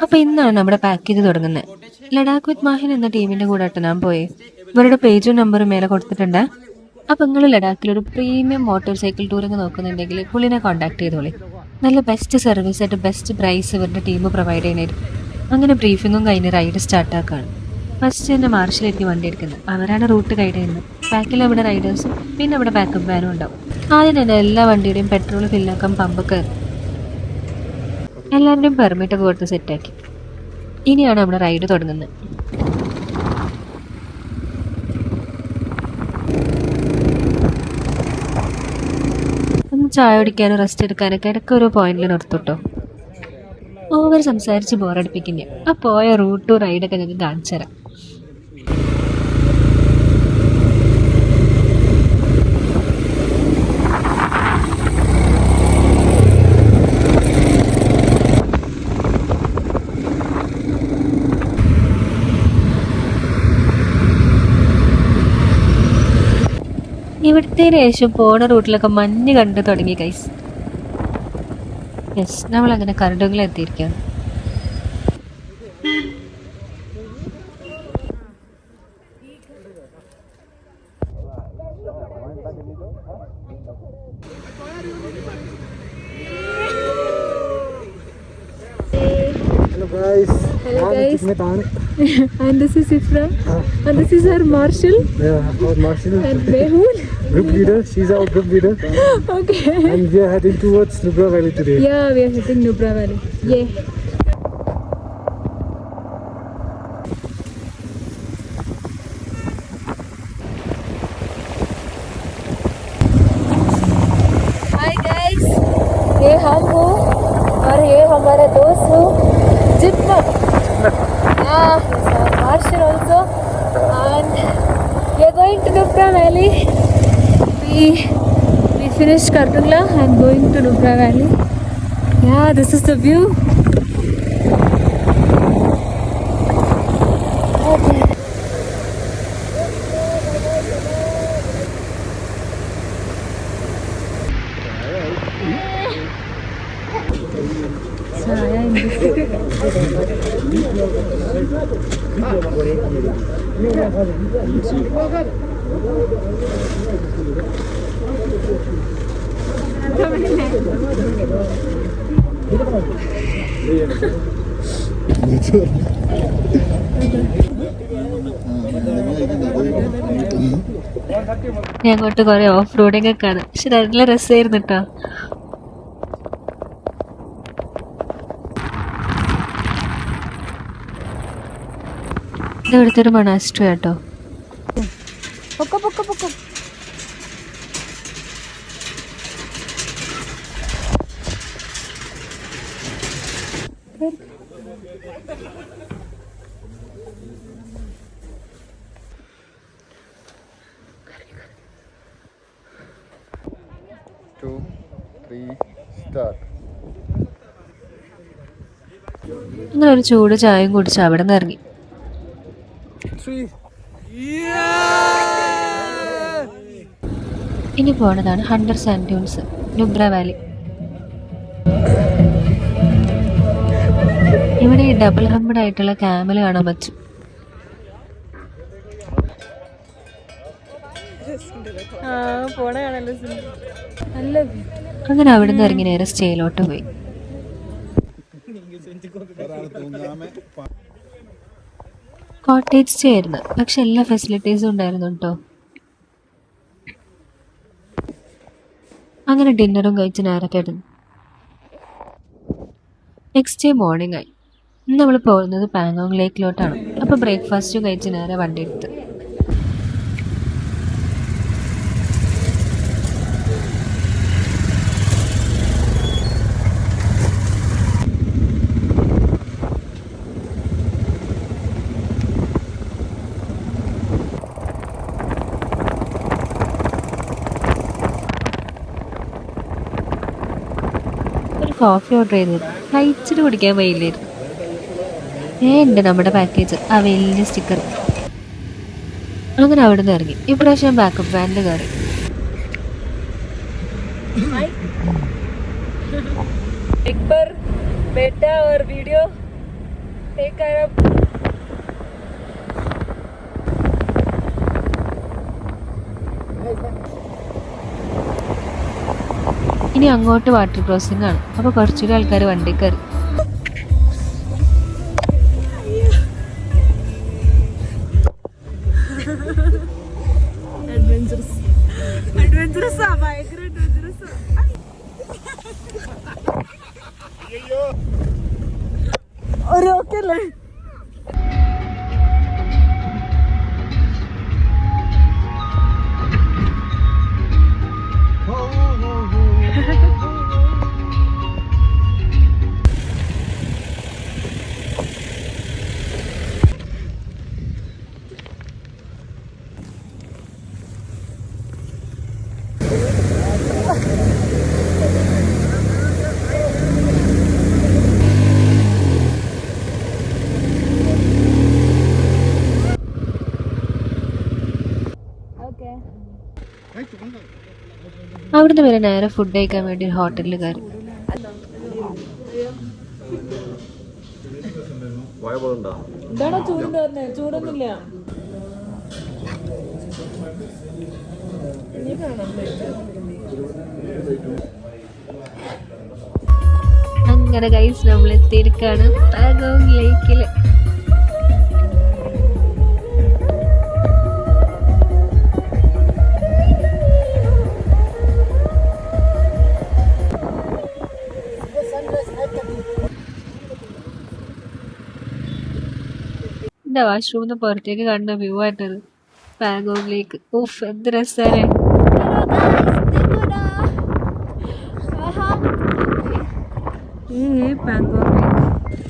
അപ്പൊ ഇന്നാണ് നമ്മുടെ പാക്കേജ് തുടങ്ങുന്നത്. ലഡാക്ക് വിത്ത് മാഹിൻ എന്ന ടീമിന്റെ കൂടെ ഞാൻ പോയി. ഇവരുടെ പേജും നമ്പറും മേലെ കൊടുത്തിട്ടുണ്ട്. അപ്പൊ നിങ്ങൾ ലഡാക്കിൽ ഒരു പ്രീമിയം മോട്ടോർ സൈക്കിൾ ടൂറിങ് നോക്കുന്നുണ്ടെങ്കിൽ പുള്ളിനെ കോൺടാക്ട് ചെയ്തോളി. നല്ല ബെസ്റ്റ് സർവീസ് ആയിട്ട് ബെസ്റ്റ് പ്രൈസ് ഇവരുടെ ടീം പ്രൊവൈഡ് ചെയ്യുന്നതായിരിക്കും. അങ്ങനെ ബ്രീഫിങ്ങും കഴിഞ്ഞ് റൈഡ് സ്റ്റാർട്ടാക്കാണ്. ഫസ്റ്റ് തന്നെ മാർഷലെത്തി വണ്ടി എടുക്കുന്നത്. അവരാണ് റൂട്ട് ഗൈഡ് ചെയ്യുന്നത്. ബാക്കിൽ അവിടെ റൈഡേഴ്സും പിന്നെ അവിടെ ബാക്കപ്പ് വാനും ഉണ്ടാവും. ആദ്യം തന്നെ എല്ലാ വണ്ടിയുടെയും പെട്രോൾ ഫില്ലാക്കാൻ പമ്പ് കയറി എല്ലാവരുടെയും പെർമിറ്റൊക്കെ കൊടുത്ത് സെറ്റാക്കി. ഇനിയാണ് നമ്മുടെ റൈഡ് തുടങ്ങുന്നത്. ഒന്ന് ചായ കുടിക്കാനും റെസ്റ്റ് എടുക്കാനൊക്കെ ഇടയ്ക്ക് ഓരോ പോയിന്റിൽ നിർത്തുട്ടോ. ഓവർ സംസാരിച്ച് ബോറടിപ്പിക്കുന്ന ആ പോയ റൂട്ടും റൈഡൊക്കെ ഞങ്ങൾക്ക് കാണിച്ചു തരാം. ഇവിടുത്തേന് ശേഷം പോണ റൂട്ടിലൊക്കെ മഞ്ഞ് കണ്ടു തുടങ്ങി ഗൈസ്. യെസ്, നമ്മളങ്ങനെ കരടുകളിൽ എത്തിയിരിക്കുകയാണ്. Hello guys. Hello guys. Metan. And this is Ifra. And this is our Marshall. Yeah, our Marshall. And Behul. Group leader. She's our group leader. Okay. And we are heading towards Nubra Valley today. Yeah, we are hitting Nubra Valley. Yeah. Hi guys. ये हम हो और ये हमारे दोस्त हो जिप्मर. Marshall also, and we are going to Nubra Valley. We finished Kartungla and going to Nubra Valley. Yeah, this is the view. Okay. Chaya in ഞാൻ അങ്ങോട്ട് കുറെ ഓഫ് റോഡിങ് ഒക്കെ ആണ്. പക്ഷെ നല്ല രസമായിരുന്നു കേട്ടോ. ഇത് ഇവിടുത്തെ ഒരു മൊണാസ്ട്രി കേട്ടോ. പൊക്കോ പൊക്കോ പൊക്കോ. Two, three, start. അങ്ങനെ ഒരു ചൂട് ചായയും കുടിച്ച് അവിടെ നിന്ന് ഇറങ്ങി. ഇനി പോണതാണ് Hunder sand dunes, Nubra valley. ഇവിടെ ഈ ഡബിൾ ഹംബഡ് ആയിട്ടുള്ള ക്യാമൽ കാണാൻ പറ്റും. അങ്ങനെ അവിടെ നിന്ന് ഇറങ്ങി നേരെ സ്റ്റേയിലോട്ട് പോയി. കോട്ടേജ് സ്റ്റേ ആയിരുന്നു, പക്ഷെ എല്ലാ ഫെസിലിറ്റീസും ഉണ്ടായിരുന്നു കേട്ടോ. അങ്ങനെ ഡിന്നറും കഴിച്ച് നേരെ കിടന്നു. നെക്സ്റ്റ് ഡേ മോർണിംഗ് ആയി. ഇന്ന് നമ്മൾ പോകുന്നത് പാങ്ങോങ് ലേക്കിലോട്ടാണ്. അപ്പോൾ ബ്രേക്ക്ഫാസ്റ്റും കഴിച്ച് നേരെ വണ്ടി എടുത്ത് കോഫി ഓർഡർ ചെയ്തത്. കഴിച്ചിട്ട് കുടിക്കാൻ വയ്യില്ലായിരുന്നു. ഉണ്ട് നമ്മുടെ പാക്കേജ്, ആ വലിയ സ്റ്റിക്കർ. അങ്ങനെ അവിടെ നിന്ന് ഇറങ്ങി. ഇപ്രാവശ്യം ബാക്കപ്പ് വാനിൽ കയറി. एक बार बेटा और वीडियो Take care of. ഇനി അങ്ങോട്ട് വാട്ടർ ക്രോസിംഗ് ആണ്. അപ്പോൾ കുറച്ചുകൂടി ആൾക്കാർ വണ്ടി കയറി. അവിടുന്ന് വരെ നേരെ ഫുഡ് കഴിക്കാൻ വേണ്ടി ഒരു ഹോട്ടലിൽ കയറി. എന്താണോ ചൂട് തന്നെ? ചൂടൊന്നുമില്ല. അങ്ങനെ ഗൈസ് നമ്മൾ എത്തിയിരിക്കാണ് പാഗോങ് ലേക്കിൽ. എൻ്റെ വാഷ്റൂമിൽ പുറത്തേക്ക് കാണുന്ന വ്യൂ ആയിട്ടത് പാഗോങ് ലേക്ക്. ഓഫ് എന്ത് രസമാണ്.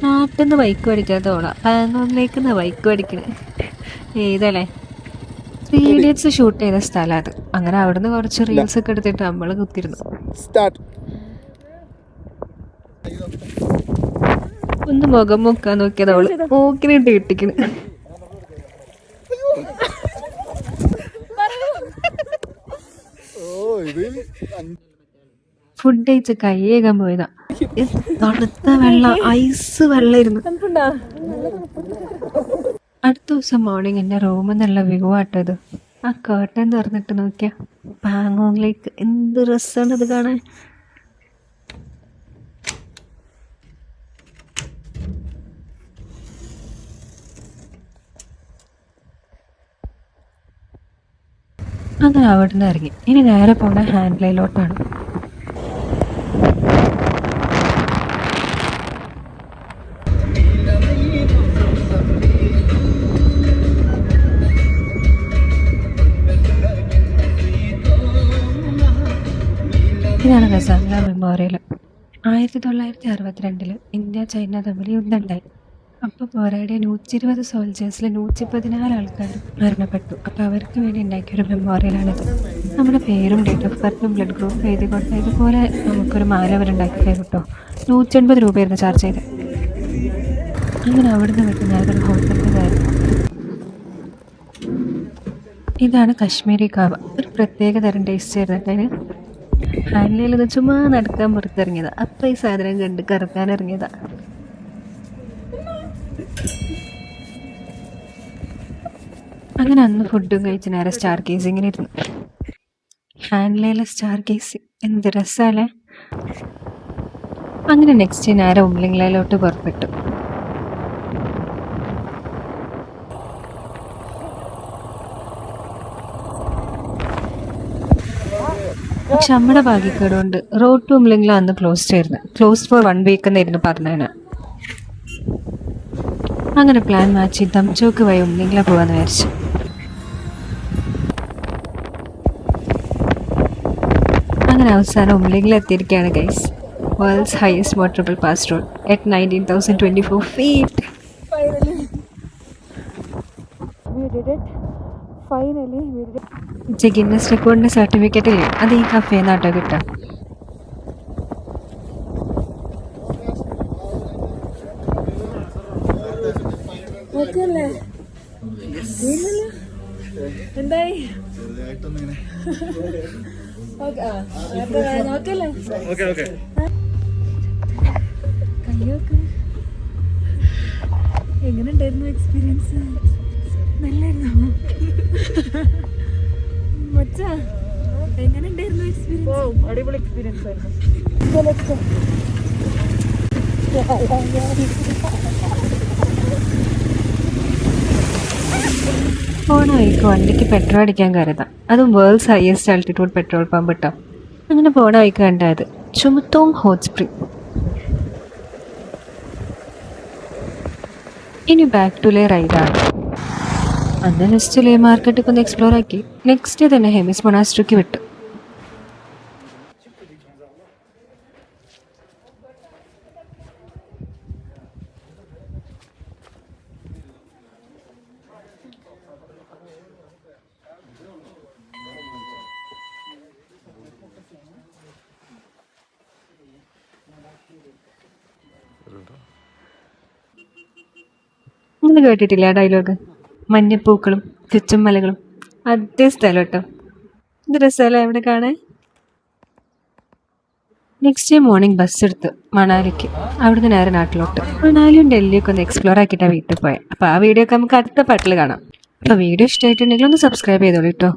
നാട്ടിൽ നിന്ന് ബൈക്ക് പഠിക്കാൻ തോന്നാം. പാഗോങ്ങിലേക്ക് ബൈക്ക് പഠിക്കണേ ഏതല്ലേ. 3 Idiots ഷൂട്ട് ചെയ്ത സ്ഥലം അത്. അങ്ങനെ അവിടുന്ന് കുറച്ച് റീൽസ് ഒക്കെ എടുത്തിട്ട് നമ്മൾ കുത്തിരുന്നു. ഒന്ന് മുഖം മുക്കാൻ നോക്കിയത് അവള് മൂക്കിനിട്ട് കിട്ടിക്കണ്. ഫുഡ് കഴിച്ച് കൈയേകാൻ പോയതാ. തണുത്ത വെള്ളം, ഐസ് വെള്ളമായിരുന്നു. അടുത്ത ദിവസം മോർണിംഗ് എൻ്റെ റൂമിൽ നിന്നുള്ള വ്യൂ ആട്ടത്. ആ കേട്ടൻ തുറന്നിട്ട് നോക്കിയാ പാഗോങ്ങിലേക്ക് എന്ത് രസമാണ് അത് കാണാൻ. അങ്ങനെ അവിടെ നിന്ന് ഇറങ്ങി. ഇനി നേരെ പോണ ഹാൻഡ്ലൈലോട്ടാണ്. ഇതാണ് ഖസാൻല മെമ്മോറിയൽ. 1962 ഇന്ത്യ ചൈന തമ്മിൽ യുദ്ധം ഉണ്ടായി. അപ്പോൾ പോരാടിയ 120 സോൾജേഴ്സിൽ 114 ആൾക്കാർ മരണപ്പെട്ടു. അപ്പോൾ അവർക്ക് വേണ്ടി ഉണ്ടാക്കിയൊരു മെമ്മോറിയലാണിത്. നമ്മുടെ പേരും ഡേറ്റ് ഓഫ് ബർത്തും ബ്ലഡ് ഗ്രൂപ്പ് എഴുതി കൊടുത്ത ഇതുപോലെ നമുക്കൊരു മാല അവരുണ്ടാക്കി തരും കേട്ടോ. 180 രൂപയായിരുന്നു ചാർജ് ചെയ്ത്. അങ്ങനെ അവിടുന്ന് വിട്ട് ഞാനൊരു ഹോട്ടലിൽ കയറി. ഇതാണ് കശ്മീരി കാവ. ഒരു പ്രത്യേക തരം ടേസ്റ്റ് ആയിരുന്നിട്ടതിന്. ഹാൻഡിൽ നിന്ന് ചുമ്മാ നടക്കാൻ പുറത്തിറങ്ങിയതാ. അപ്പം ഈ സാധനം കണ്ട് കറക്കാൻ ഇറങ്ങിയതാ. അങ്ങനെ അന്ന് ഫുഡും കഴിച്ച് നേരെ സ്റ്റാർ കേസിങ്ങിന് ഇരുന്നു. ഹാൻഡിലെ സ്റ്റാർ കേസ് എന്ത് രസമല്ലേ. അങ്ങനെ നെക്സ്റ്റ് നേരെ ഉംലിംഗ്ലയിലോട്ട് പുറപ്പെട്ടു. പക്ഷെ നമ്മുടെ ഭാഗ്യക്കേടുകൊണ്ട് റോഡ് ടു ഉംലിംഗ്ല അന്ന് ക്ലോസ്ഡ് ആയിരുന്നു. ക്ലോസ്ഡ് ഫോർ 1 വീക്ക് എന്നായിരുന്നു പറഞ്ഞതിന്. അങ്ങനെ പ്ലാൻ മാറ്റി ദംചോക്ക് വഴി ഉംലിംഗ്ല പോകാമെന്ന് വിചാരിച്ചു. അങ്ങനെ അവസാനം ഉംലിംഗ്ല എത്തിയിരിക്കുകയാണ് guys. World's highest motorable pass road at 19,024 feet. Guinness റെക്കോർഡിന്റെ സർട്ടിഫിക്കറ്റ് ഇല്ലേ, അത് ഈ കഫേന്നാട്ടോ കിട്ടാം. എന്തായി? കയ്യോക്ക് എങ്ങനെ ഉണ്ടായിരുന്നു എക്സ്പീരിയൻസ്? നല്ലായിരുന്നോ മച്ച? എങ്ങനെ ഉണ്ടായിരുന്നു എക്സ്പീരിയൻസ്? അടിപൊളി എക്സ്പീരിയൻസ് ആയിരുന്നു. പോണ വഴിക്ക് വണ്ടിക്ക് പെട്രോൾ അടിക്കാൻ കരുതാം. അതും worlds highest altitude petrol pump ഇട്ടോ. അങ്ങനെ പോണ വഴിക്ക് കണ്ടത് ചുമത്തോം ഹോട്ട് സ്പ്രിംഗ്. ഇനി ബാക്ക് ടു ലേ റൈഡാണ്. അന്ന് നെക്സ്റ്റ് ലേ മാർക്കറ്റൊക്കെ ഒന്ന് എക്സ്പ്ലോർ ആക്കി നെക്സ്റ്റ് ഡേ തന്നെ ഹെമിസ് മൊണാസ്ട്രിക്ക് വിട്ടു. നിങ്ങൾ കേട്ടിട്ടില്ല ആ ഡയലോഗ്? മഞ്ഞപ്പൂക്കളും ചുറ്റും മലകളും അതേ സ്ഥലം കേട്ടോ. ഇത് രസമല്ലേ അവിടെ കാണാൻ. നെക്സ്റ്റ് ഡേ മോർണിംഗ് ബസ് എടുത്ത് മണാലിക്ക്, അവിടുന്ന് നേരെ നാട്ടിലോട്ട്. മണാലിയും ഡൽഹിയൊക്കെ ഒന്ന് എക്സ്പ്ലോർ ആക്കിയിട്ടാണ് വീട്ടിൽ പോയത്. അപ്പോൾ ആ വീഡിയോ ഒക്കെ നമുക്ക് അടുത്ത പാട്ടിൽ കാണാം. അപ്പോൾ വീഡിയോ ഇഷ്ടമായിട്ടുണ്ടെങ്കിൽ ഒന്ന് സബ്സ്ക്രൈബ് ചെയ്തോളൂ കേട്ടോ.